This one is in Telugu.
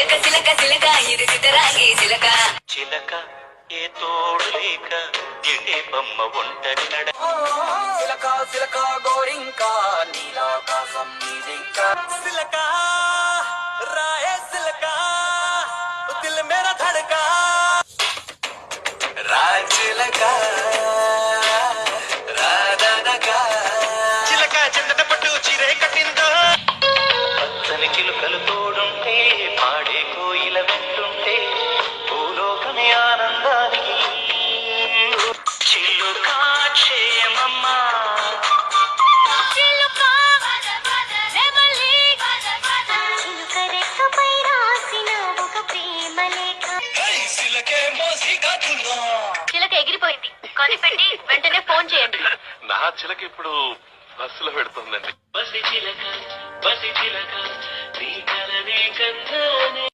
చిలక చిలక చిలక ఇది సితరాగి చిలక చిలక ఏ తోడు లేక ఎటే బొమ్మ ఒంటరి నడ సిలక సిలక గోరింకా నీలాకాశం నీదింకా సిలక రాయే సిలక దిల్ మేరా ధడకా రాచిలక రాధనకా చిలక చిందట పట్టు చీరే కట్టిందో పచ్చని చిలుకలు తోడుంటే పాడే కోయిల వెంటుంటే భూలోకమే ఆనందానికి చిలుక క్షేమమ్మా చిలక ఎగిరిపోయింది కనిపెట్టి వెంటనే ఫోన్ చేయండి. నా చిలక ఇప్పుడు బస్సులో పెడుతుందండి. బసి చిలక నీ కలనే కన్నానే